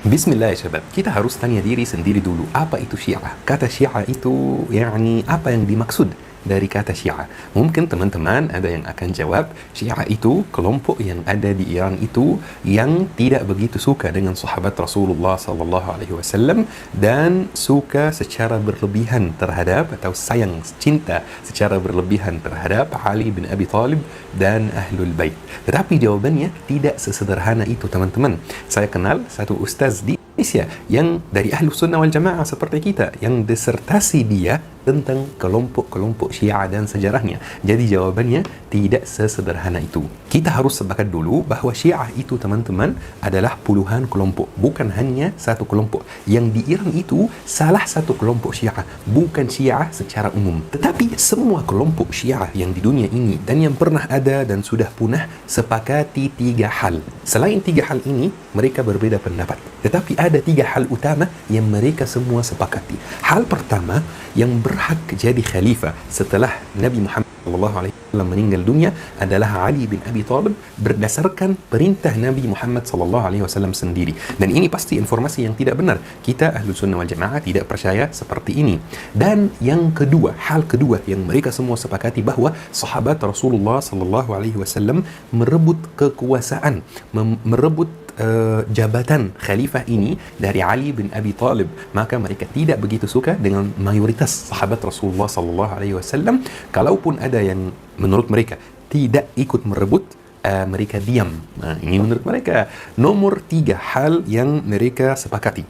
Bismillah ya syabab, kita harus tanya diri sendiri dulu, apa itu Syiah? Kata Syiah itu apa yang dimaksud dari kata Syiah? Mungkin teman-teman ada yang akan jawab, Syiah itu kelompok yang ada di Iran itu yang tidak begitu suka dengan sahabat Rasulullah sallallahu alaihi wasallam dan suka secara berlebihan terhadap atau sayang cinta secara berlebihan terhadap Ali bin Abi Thalib dan Ahlul Bait. Tetapi jawabannya tidak sesederhana itu, teman-teman. Saya kenal satu ustaz di Indonesia yang dari Ahlus Sunnah wal Jamaah seperti kita, yang disertasi dia tentang kelompok-kelompok Syiah dan sejarahnya. Jadi jawabannya tidak sesederhana itu. Kita harus sepakat dulu bahawa Syiah itu, teman-teman, adalah puluhan kelompok, bukan hanya satu kelompok. Yang di Iran itu salah satu kelompok Syiah, bukan Syiah secara umum. Tetapi semua kelompok Syiah yang di dunia ini dan yang pernah ada dan sudah punah sepakati tiga hal. Selain tiga hal ini, mereka berbeda pendapat. Tetapi ada tiga hal utama yang mereka semua sepakati. Hal pertama, yang berhak jadi khalifah setelah Nabi Muhammad SAW meninggal dunia adalah Ali bin Abi Thalib berdasarkan perintah Nabi Muhammad SAW sendiri. Dan ini pasti informasi yang tidak benar. Kita Ahlus Sunnah wal Jamaah tidak percaya seperti ini. Dan yang kedua, hal kedua yang mereka semua sepakati bahawa sahabat Rasulullah SAW merebut kekuasaan, merebut jabatan khalifah ini dari Ali bin Abi Thalib. Maka mereka tidak begitu suka dengan mayoritas sahabat Rasulullah sallallahu alaihi wasallam. Kalaupun ada yang menurut mereka tidak ikut merebut, mereka diam. Ini menurut mereka. Nomor tiga hal yang mereka sepakati,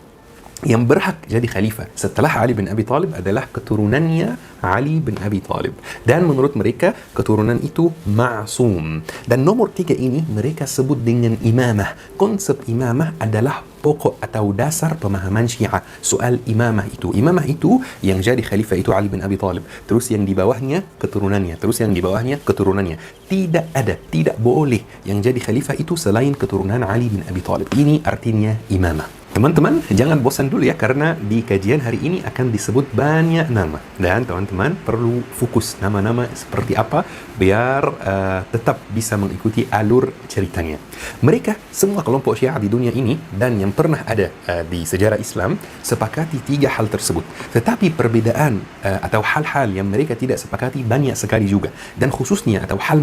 yang berhak jadi khalifah setelah Ali bin Abi Thalib adalah keturunannya Ali bin Abi Thalib. Dan menurut mereka, keturunan itu ma'sum. Dan nomor tiga ini mereka sebut dengan imamah. Konsep imamah adalah pokok atau dasar pemahaman Syiah. Soal imamah itu yang jadi khalifah itu Ali bin Abi Thalib. Terus yang di bawahnya keturunannya, terus yang di bawahnya keturunannya. Tidak boleh yang jadi khalifah itu selain keturunan Ali bin Abi Thalib. Ini artinya imamah. Teman-teman, jangan bosan dulu ya, karena di kajian hari ini akan disebut banyak nama. Dan teman-teman perlu fokus nama-nama seperti apa biar tetap bisa mengikuti alur ceritanya. Mereka, semua kelompok Syiah di dunia ini dan yang pernah ada di sejarah Islam sepakati tiga hal tersebut. Tetapi perbedaan atau hal-hal yang mereka tidak sepakati banyak sekali juga. Dan khususnya atau hal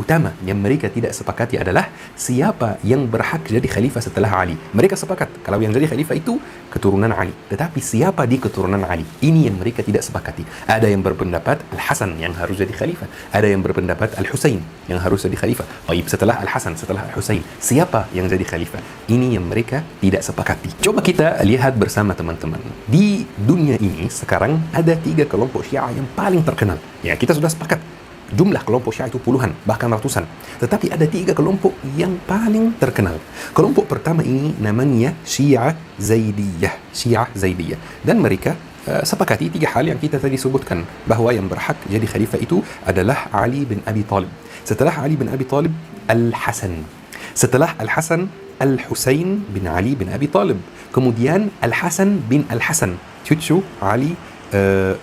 utama yang mereka tidak sepakati adalah siapa yang berhak jadi khalifah setelah Ali. Mereka sepakat kalau yang jadi khalifah itu keturunan Ali, tetapi siapa di keturunan Ali, ini yang mereka tidak sepakati. Ada yang berpendapat Al-Hasan yang harus jadi khalifah, ada yang berpendapat Al-Husain yang harus jadi khalifah. Baik, setelah Al-Hasan, setelah Al-Husain, siapa yang jadi khalifah? Ini yang mereka tidak sepakati. Coba kita lihat bersama, teman-teman. Di dunia ini sekarang ada tiga kelompok Syiah yang paling terkenal. Ya, kita sudah sepakat jumlah kelompok Syiah itu puluhan, bahkan ratusan. Tetapi ada tiga kelompok yang paling terkenal. Kelompok pertama ini namanya Syiah Zaidiyah. Dan mereka sepakati tiga hal yang kita tadi sebutkan, bahawa yang berhak jadi khalifah itu adalah Ali bin Abi Thalib. Setelah Ali bin Abi Thalib, Al-Hasan. Setelah Al-Hasan, Al-Husain bin Ali bin Abi Thalib. Kemudian Al-Hasan bin Al-Hasan, cucu Ali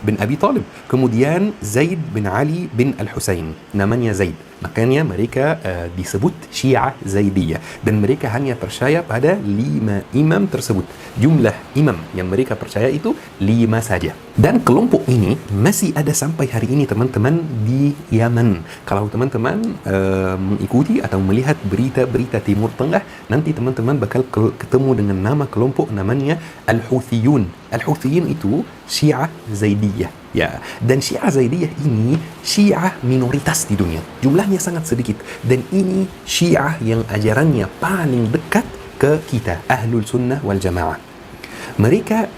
bin Abi Thalib. Kemudian Zaid bin Ali bin Al-Husain, namanya Zaid. Makanya mereka disebut Syiah Zaidiyah. Dan mereka hanya percaya pada 5 imam tersebut. Jumlah imam yang mereka percaya itu 5 saja. Dan kelompok ini masih ada sampai hari ini, teman-teman, di Yaman. Kalau teman-teman mengikuti atau melihat berita-berita Timur Tengah, nanti teman-teman bakal ketemu dengan nama kelompok namanya Al-Houthiyun. Al-Houthiyun itu Syiah Zaidiyah. Ya, dan Syiah Zaidiyah ini Syiah minoritas di dunia. Jumlahnya sangat sedikit. Dan ini Syiah yang ajarannya paling dekat ke kita, Ahlul Sunnah wal Jamaah. Mereka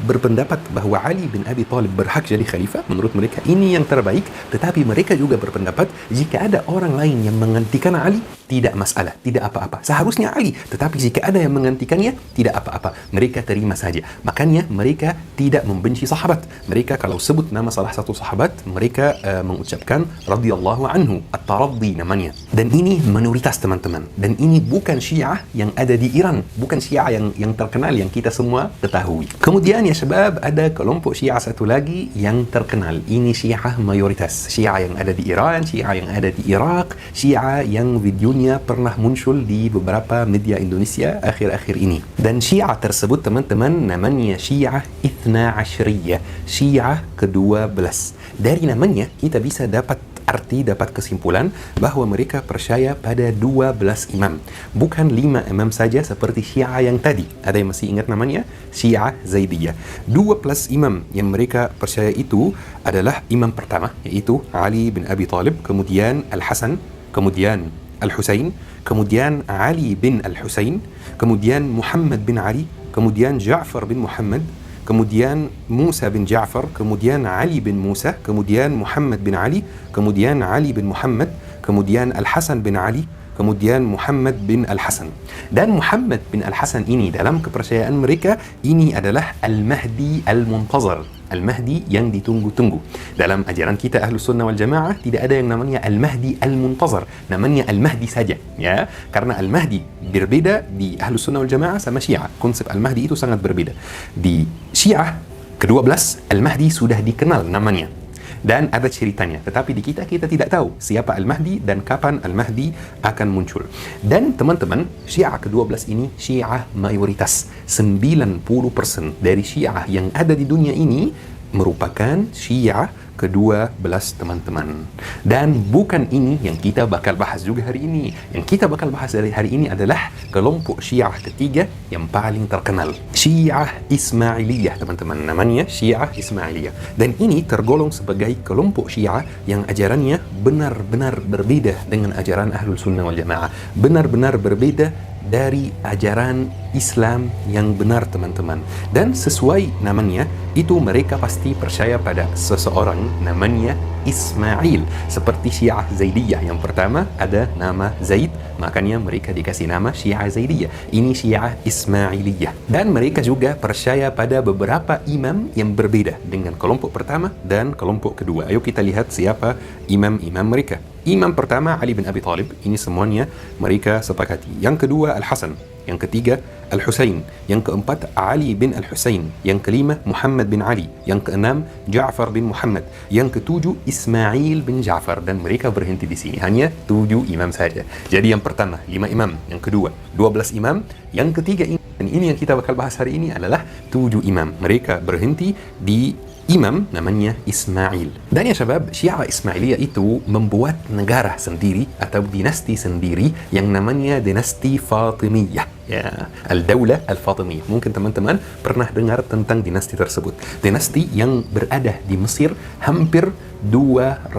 berpendapat bahawa Ali bin Abi Thalib berhak jadi khalifah. Menurut mereka ini yang terbaik. Tetapi mereka juga berpendapat jika ada orang lain yang menggantikan Ali, tidak masalah, tidak apa-apa. Seharusnya Ali, tetapi jika ada yang menggantikannya, tidak apa-apa. Mereka terima saja. Makanya mereka tidak membenci sahabat. Mereka kalau sebut nama salah satu sahabat, mereka mengucapkan radhiyallahu anhu, At-Taraddi namanya. Dan ini minoritas, teman-teman. Dan ini bukan Syiah yang ada di Iran, bukan Syiah yang terkenal yang kita semua semua ketahui. Kemudian ya sebab ada kelompok Syiah satu lagi yang terkenal. Ini Syiah mayoritas. Syiah yang ada di Iran, Syiah yang ada di Irak, Syiah yang videonya pernah muncul di beberapa media Indonesia akhir-akhir ini. Dan Syiah tersebut teman-teman namanya Syiah Ithna Ashriyah, Syiah ke-12. Dari namanya kita bisa dapat kesimpulan bahwa mereka percaya pada 12 imam, bukan 5 imam saja seperti Syiah yang tadi. Ada yang masih ingat namanya? Syiah Zaidiyah. 12 imam yang mereka percaya itu adalah imam pertama, yaitu Ali bin Abi Thalib, kemudian Al-Hasan, kemudian Al-Husain, kemudian Ali bin Al-Husain, kemudian Muhammad bin Ali, kemudian Ja'far bin Muhammad, kemudian Musa bin Ja'far, kemudian Ali bin Musa, kemudian Muhammad bin Ali, kemudian Ali bin Muhammad, kemudian Al-Hasan bin Ali, kemudian Muhammad bin Al-Hasan. Dan Muhammad bin Al-Hasan ini dalam kepercayaan mereka ini adalah Al-Mahdi Al-Muntazar, Al-Mahdi yang ditunggu-tunggu. Dalam ajaran kita Ahlus Sunnah wal Jamaah tidak ada yang namanya Al-Mahdi Al-Muntazar, namanya Al-Mahdi saja, ya. Karena Al-Mahdi berbeda di Ahlus Sunnah wal Jamaah sama Syiah. Konsep Al-Mahdi itu sangat berbeda. Di Syiah ke-12 Al-Mahdi sudah dikenal namanya dan ada ceritanya, tetapi di kita tidak tahu siapa Al-Mahdi dan kapan Al-Mahdi akan muncul. Dan teman-teman, Syiah ke-12 ini Syiah mayoritas. 90% dari Syiah yang ada di dunia ini merupakan Syiah ke-12 teman-teman. Dan bukan ini yang kita bakal bahas juga hari ini. Yang kita bakal bahas hari ini adalah kelompok Syiah ketiga yang paling terkenal, Syiah Ismailiyah teman-teman. Namanya Syiah Ismailiyah. Dan ini tergolong sebagai kelompok Syiah yang ajarannya benar-benar berbeda dengan ajaran Ahlul Sunnah wal Jamaah. Benar-benar berbeda dari ajaran Islam yang benar teman-teman. Dan sesuai namanya itu mereka pasti percaya pada seseorang namanya Ismail, seperti Syiah Zaidiyah. Yang pertama ada nama Zaid, makanya mereka dikasih nama Syiah Zaidiyah. Ini Syiah Ismailiyah. Dan mereka juga percaya pada beberapa imam yang berbeda dengan kelompok pertama dan kelompok kedua. Ayo kita lihat siapa imam-imam mereka. Imam pertama Ali bin Abi Thalib, ini semuanya mereka sepakati. Yang kedua Al-Hasan, yang ketiga Al-Husain, yang keempat Ali bin Al-Husain, yang kelima Muhammad bin Ali, yang keenam Ja'far bin Muhammad, yang ketujuh Ismail bin Ja'far. Dan mereka berhenti di sini, hanya 7 imam saja. Jadi yang pertama 5 imam, yang kedua 12 imam, yang ketiga ini, dan ini yang kita bakal bahas hari ini adalah 7 imam. Mereka berhenti di imam namanya Ismail. Dan ya syabab, Syiah Ismailiyah itu membuat negara sendiri atau dinasti sendiri yang namanya dinasti Fatimiyah, ya, Al-Daulah Al-Fatimiyah. Mungkin teman-teman pernah dengar tentang dinasti tersebut. Dinasti yang berada di Mesir hampir 200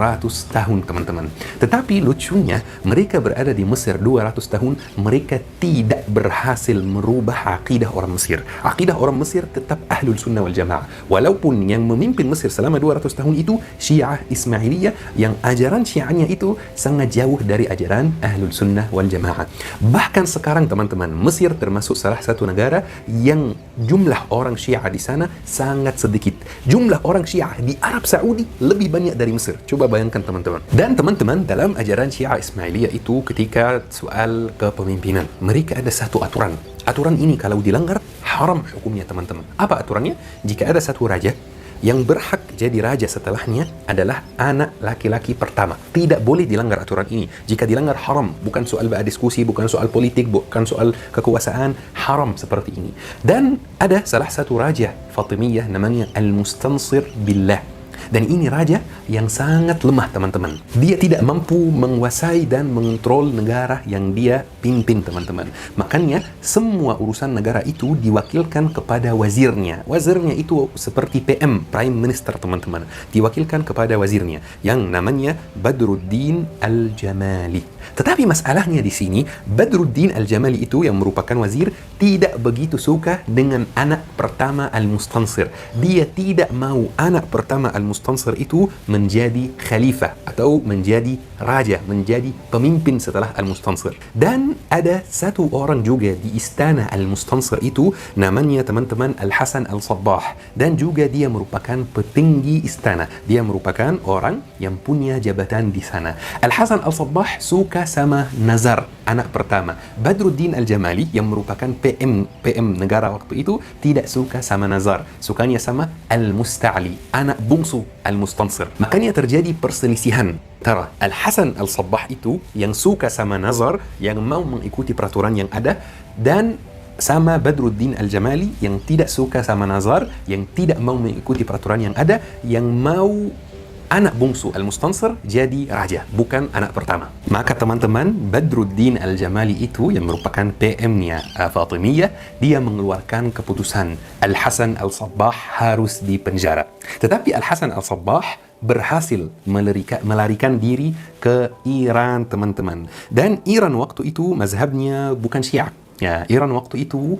tahun teman-teman. Tetapi lucunya mereka berada di Mesir 200 tahun, mereka tidak berhasil merubah akidah orang Mesir. Akidah orang Mesir tetap Ahlul Sunnah wal Jamaah. Walaupun yang memimpin Mesir selama 200 tahun itu Syiah Ismailiyah, yang ajaran Syiahnya itu sangat jauh dari ajaran Ahlul Sunnah wal Jamaah. Bahkan sekarang teman-teman, Mesir termasuk salah satu negara yang jumlah orang Syiah di sana sangat sedikit. Jumlah orang Syiah di Arab Saudi lebih banyak dari Mesir. Coba bayangkan teman-teman. Dan teman-teman, dalam ajaran Syiah Ismailiyah itu ketika soal kepemimpinan, mereka ada satu aturan. Aturan ini kalau dilanggar haram hukumnya teman-teman. Apa aturannya? Jika ada satu raja yang berhak jadi raja setelahnya adalah anak laki-laki pertama. Tidak boleh dilanggar aturan ini. Jika dilanggar haram, bukan soal diskusi, bukan soal politik, bukan soal kekuasaan, haram seperti ini. Dan ada salah satu raja Fatimiyah namanya Al-Mustansir Billah. Dan ini raja yang sangat lemah teman-teman. Dia tidak mampu menguasai dan mengontrol negara yang dia pimpin teman-teman. Makanya semua urusan negara itu diwakilkan kepada wazirnya. Wazirnya itu seperti PM, Prime Minister teman-teman. Diwakilkan kepada wazirnya yang namanya Badruddin Al-Jamali. Tetapi masalahnya di sini, Badruddin Al-Jamali itu yang merupakan wazir tidak begitu suka dengan anak pertama Al-Mustansir. Dia tidak mau anak pertama Al-Mustansir itu menjadi khalifah atau menjadi raja, menjadi pemimpin setelah Al-Mustansir. Dan ada satu orang juga di istana Al-Mustansir itu namanya teman-teman Al-Hasan Al-Sabbah, dan juga dia merupakan petinggi istana. Dia merupakan orang yang punya jabatan di sana. Al-Hasan Al-Sabbah suka suka sama Nazar, anak pertama. Badruddin Al-Jamali yang merupakan PM negara waktu itu tidak suka sama Nazar, sukanya sama Al-Musta'li, anak bungsu Al-Mustansir. Makanya terjadi perselisihan antara Al-Hasan Al-Sabbah itu yang suka sama Nazar, yang mau mengikuti peraturan yang ada, dan sama Badruddin Al-Jamali yang tidak suka sama Nazar, yang tidak mau mengikuti peraturan yang ada, yang mau anak bungsu Al-Mustansir jadi raja, bukan anak pertama. Maka teman-teman, Badruddin Al-Jamali itu yang merupakan PM-nya Fatimiyah, dia mengeluarkan keputusan Al-Hasan Al-Sabbah harus dipenjara. Tetapi Al-Hasan Al-Sabbah berhasil melarikan diri ke Iran, teman-teman. Dan Iran waktu itu mazhabnya bukan Syiah. Ya, Iran waktu itu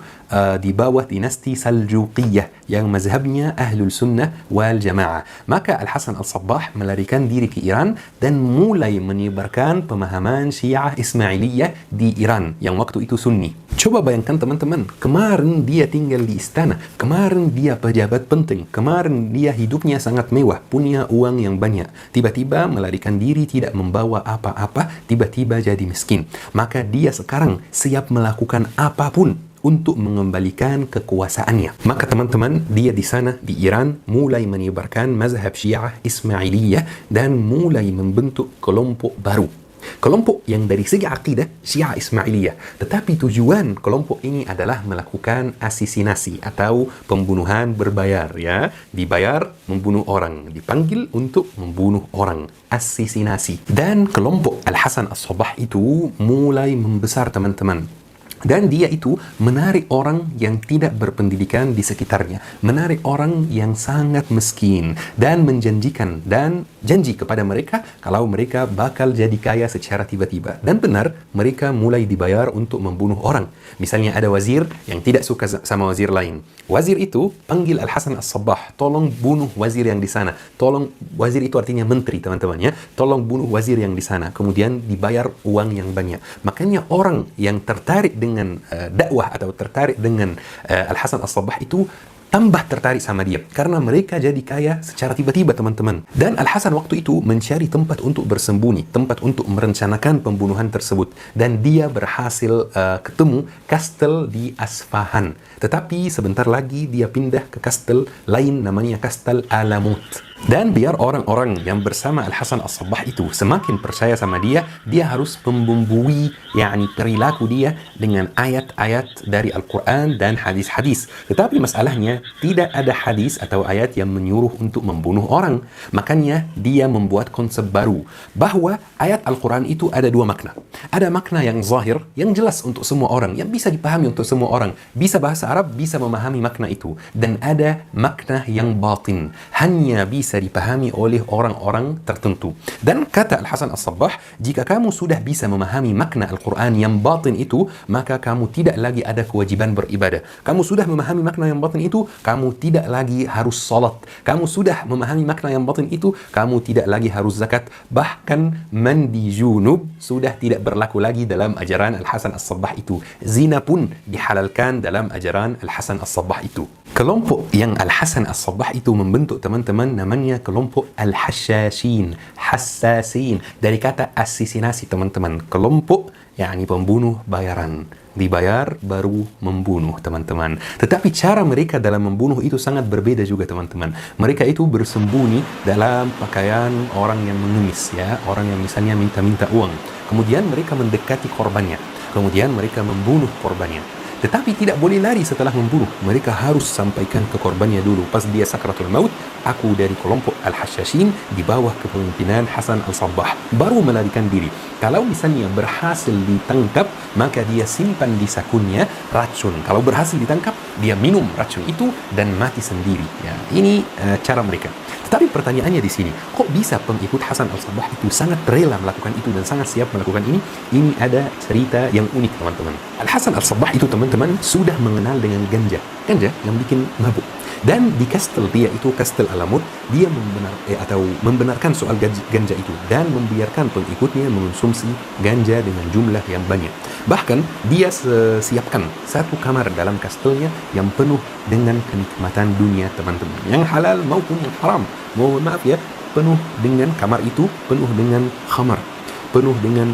di bawah dinasti Saljuqiyah yang mazhabnya Ahlul Sunnah wal Jamaah. Maka Al-Hasan Al-Sabbah melarikan diri ke Iran dan mulai menyebarkan pemahaman Syiah Ismailiyah di Iran yang waktu itu Sunni. Coba bayangkan teman-teman, kemarin dia tinggal di istana, kemarin dia pejabat penting, kemarin dia hidupnya sangat mewah, punya uang yang banyak. Tiba-tiba melarikan diri, tidak membawa apa-apa, tiba-tiba jadi miskin. Maka dia sekarang siap melakukan apapun untuk mengembalikan kekuasaannya. Maka teman-teman, dia di sana di Iran mulai menyebarkan mazhab Syiah Ismailiyah dan mulai membentuk kelompok baru. Kelompok yang dari segi akidah Syiah Ismailiyah, tetapi tujuan kelompok ini adalah melakukan asesinasi atau pembunuhan berbayar, ya. Dibayar membunuh orang, dipanggil untuk membunuh orang, asesinasi. Dan kelompok Al-Hasan As-Sabbah itu mulai membesar, teman-teman. Dan dia itu menarik orang yang tidak berpendidikan di sekitarnya, menarik orang yang sangat miskin, dan menjanjikan dan janji kepada mereka kalau mereka bakal jadi kaya secara tiba-tiba. Dan benar, mereka mulai dibayar untuk membunuh orang. Misalnya ada wazir yang tidak suka sama wazir lain. Wazir itu panggil Al-Hasan As-Sabbah, tolong bunuh wazir yang di sana. Tolong, wazir itu artinya menteri, teman-teman, ya. Tolong bunuh wazir yang di sana. Kemudian dibayar uang yang banyak. Makanya orang yang tertarik dengan dakwah atau tertarik dengan Al-Hasan As-Sabbah itu tambah tertarik sama dia karena mereka jadi kaya secara tiba-tiba, teman-teman. Dan Al-Hasan waktu itu mencari tempat untuk bersembunyi, tempat untuk merencanakan pembunuhan tersebut, dan dia berhasil ketemu kastel di Asfahan. Tetapi sebentar lagi dia pindah ke kastel lain namanya Kastel Alamut. Dan biar orang-orang yang bersama Al-Hasan As-Sabbah itu semakin percaya sama dia, dia harus membumbui perilaku dia dengan ayat-ayat dari Al-Quran dan hadis-hadis. Tetapi masalahnya, tidak ada hadis atau ayat yang menyuruh untuk membunuh orang. Makanya dia membuat konsep baru, bahwa ayat Al-Quran itu ada dua makna. Ada makna yang zahir, yang jelas untuk semua orang, yang bisa dipahami untuk semua orang. Bisa bahasa Arab, bisa memahami makna itu. Dan ada makna yang batin, hanya bisa dipahami oleh orang-orang tertentu. Dan kata Al-Hasan As-Sabbah, jika kamu sudah bisa memahami makna Al-Quran yang batin itu, maka kamu tidak lagi ada kewajiban beribadah. Kamu sudah memahami makna yang batin itu, kamu tidak lagi harus salat. Kamu sudah memahami makna yang batin itu, kamu tidak lagi harus zakat. Bahkan mandi junub sudah tidak berlaku lagi dalam ajaran Al-Hasan As-Sabbah itu. Zina pun dihalalkan dalam ajaran Al-Hasan As-Sabbah itu. Kelompok yang Al-Hasan As-Sabbah itu membentuk, teman-teman, namanya kelompok Al-Hassashin, Hassasin, dari kata asesinasi, teman-teman. Kelompok pembunuh bayaran, dibayar baru membunuh, teman-teman. Tetapi cara mereka dalam membunuh itu sangat berbeda juga, teman-teman. Mereka itu bersembunyi dalam pakaian orang yang mengemis, ya, orang yang misalnya minta-minta uang. Kemudian mereka mendekati korbannya, kemudian mereka membunuh korbannya. Tetapi tidak boleh lari setelah membunuh. Mereka harus sampaikan ke korbannya dulu. Pas dia sakratul maut, aku dari kelompok Al-Hassashin di bawah kepemimpinan Hasan Al-Sabbah, baru melarikan diri. Kalau misalnya berhasil ditangkap, maka dia simpan di sakunya racun. Kalau berhasil ditangkap, dia minum racun itu dan mati sendiri. Ya, ini cara mereka. Tetapi pertanyaannya di sini, kok bisa pengikut Hasan Al-Sabbah itu sangat rela melakukan itu dan sangat siap melakukan ini? Ini ada cerita yang unik, teman-teman. Al-Hasan Al-Sabbah itu, teman-teman, sudah mengenal dengan ganja yang bikin mabuk. Dan di kastel dia itu, Kastel Alamut, dia membenarkan soal ganja itu dan membiarkan pengikutnya mengonsumsi ganja dengan jumlah yang banyak. Bahkan dia siapkan satu kamar dalam kastelnya yang penuh dengan kenikmatan dunia, teman-teman, yang halal maupun yang haram. Mohon maaf ya, penuh dengan kamar itu penuh dengan khamar. penuh dengan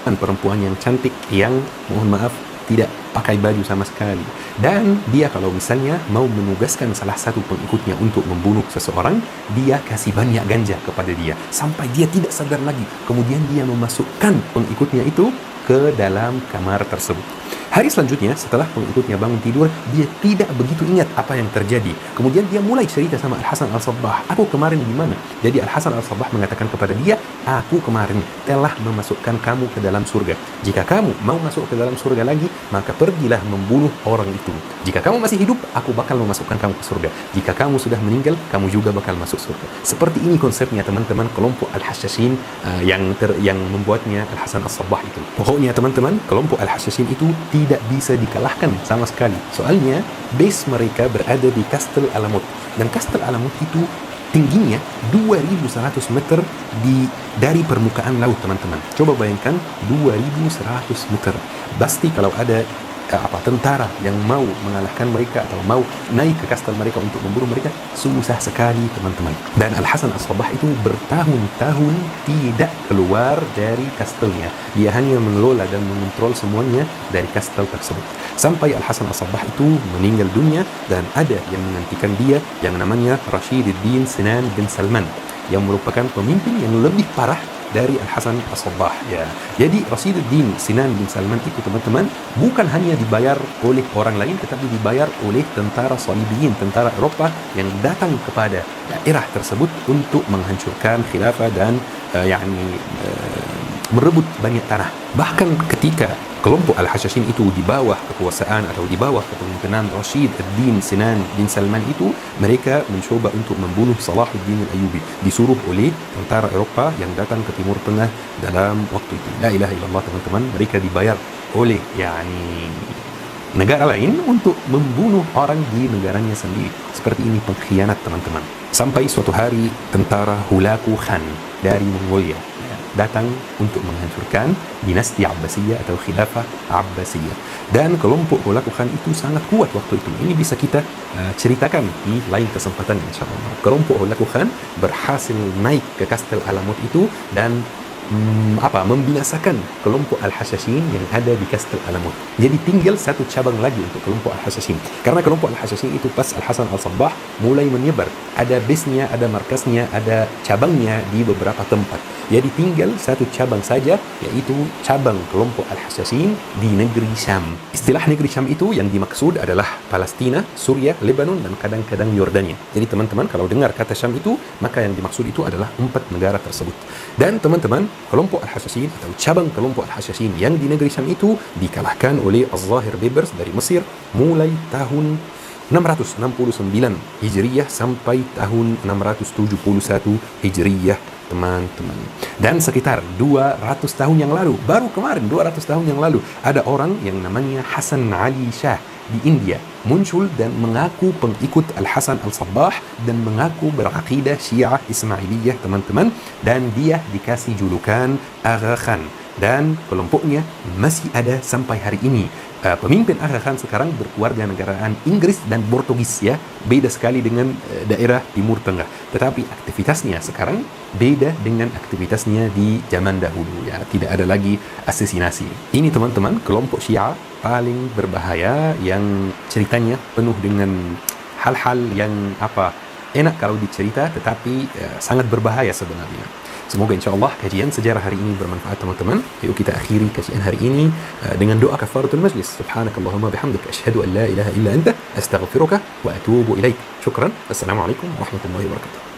perempuan yang cantik yang mohon maaf tidak pakai baju sama sekali. Dan dia kalau misalnya mau menugaskan salah satu pengikutnya untuk membunuh seseorang, dia kasih banyak ganja kepada dia sampai dia tidak sadar lagi. Kemudian dia memasukkan pengikutnya itu ke dalam kamar tersebut. Hari selanjutnya setelah pengikutnya bangun tidur, dia tidak begitu ingat apa yang terjadi. Kemudian dia mulai cerita sama Al-Hasan Al-Sabbah, aku kemarin di mana? Jadi Al-Hasan Al-Sabbah mengatakan kepada dia, aku kemarin telah memasukkan kamu ke dalam surga. Jika kamu mau masuk ke dalam surga lagi, maka pergilah membunuh orang itu. Jika kamu masih hidup, aku bakal memasukkan kamu ke surga. Jika kamu sudah meninggal, kamu juga bakal masuk surga. Seperti ini konsepnya teman-teman kelompok Al-Hashashin yang membuatnya Al-Hasan Al-Sabbah itu. Pokoknya teman-teman, kelompok Al-Hashashin itu tidak bisa dikalahkan sama sekali. Soalnya base mereka berada di Kastel Alamut, dan Kastel Alamut itu tingginya 2100 meter dari permukaan laut teman-teman. Coba bayangkan 2100 meter. Pasti kalau ada tentara yang mau mengalahkan mereka atau mau naik ke kastel mereka untuk membunuh mereka, susah sekali teman-teman. Dan Al-Hasan Al-Sabbah itu bertahun-tahun tidak keluar dari kastelnya. Dia hanya mengelola dan mengontrol semuanya dari kastel tersebut. Sampai Al-Hasan Al-Sabbah itu meninggal dunia, dan ada yang menggantikan dia yang namanya Rashiduddin Sinan bin Salman, yang merupakan pemimpin yang lebih parah dari Al-Hasan Al-Sabbah ya. Jadi Rashiduddin Sinan bin Salman itu teman-teman bukan hanya dibayar oleh orang lain, tetapi dibayar oleh tentara Salibiyin, tentara Eropa yang datang kepada daerah tersebut untuk menghancurkan khilafah dan merebut banyak tanah. Bahkan ketika kelompok Al-Hashashin itu di bawah kekuasaan atau di bawah kepemimpinan Rashiduddin Sinan bin Salman itu, mereka mencoba untuk membunuh Salahuddin Al-Ayyubi, disuruh oleh tentara Eropa yang datang ke Timur Tengah dalam waktu itu. La ilaha illallah teman-teman, mereka dibayar oleh negara lain untuk membunuh orang di negaranya sendiri. Seperti ini pengkhianat teman-teman. Sampai suatu hari tentara Hulaku Khan dari Mongolia datang untuk menghancurkan dinasti Abbasiyah atau khilafah Abbasiyah. Dan kelompok Hulaku Khan itu sangat kuat waktu itu. Ini bisa kita ceritakan di lain kesempatan insyaallah. Kelompok Hulaku Khan berhasil naik ke Kastel Alamut itu dan membinasakan kelompok Al-Hashashin yang ada di Kastel Alamut. Jadi tinggal satu cabang lagi untuk kelompok Al-Hashashin. Karena kelompok Al-Hashashin itu pas Al-Hasan Al-Sabbah mulai menyebar. Ada base-nya, ada markasnya, ada cabangnya di beberapa tempat. Jadi tinggal satu cabang saja, yaitu cabang kelompok Al-Hashashin di negeri Syam. Istilah negeri Syam itu yang dimaksud adalah Palestina, Suriah, Lebanon, dan kadang-kadang Yordania. Jadi teman-teman kalau dengar kata Syam itu, maka yang dimaksud itu adalah 4 negara tersebut. Dan teman-teman, kelompok Al-Hashashin atau cabang kelompok Al-Hashashin yang di negeri Syam itu dikalahkan oleh Az-Zahir Bibers dari Mesir mulai tahun 669 Hijriyah sampai tahun 671 Hijriyah teman-teman. Dan sekitar 200 tahun yang lalu, baru kemarin 200 tahun yang lalu, ada orang yang namanya Hasan Ali Shah di India muncul dan mengaku pengikut Al-Hasan Al-Sabbah dan mengaku berakidah Syiah Ismailiyah teman-teman, dan dia dikasih julukan Agha Khan, dan kelompoknya masih ada sampai hari ini. Pemimpin Agha Khan sekarang berkeluarga negaraan Inggris dan Portugis ya, beda sekali dengan daerah Timur Tengah. Tetapi aktivitasnya sekarang beda dengan aktivitasnya di zaman dahulu ya, tidak ada lagi asesinasi. Ini teman-teman kelompok Syiah paling berbahaya yang ceritanya penuh dengan hal-hal yang enak kalau dicerita, tetapi sangat berbahaya sebenarnya. Semoga insyaAllah kajian sejarah hari ini bermanfaat teman-teman. Yuk kita akhiri kajian hari ini dengan doa kafaratul majlis. Subhanakallahumma bihamdika asyhadu an la ilaha illa anta astaghfiruka wa atubu ilaik. Syukran. Assalamualaikum warahmatullahi wabarakatuh.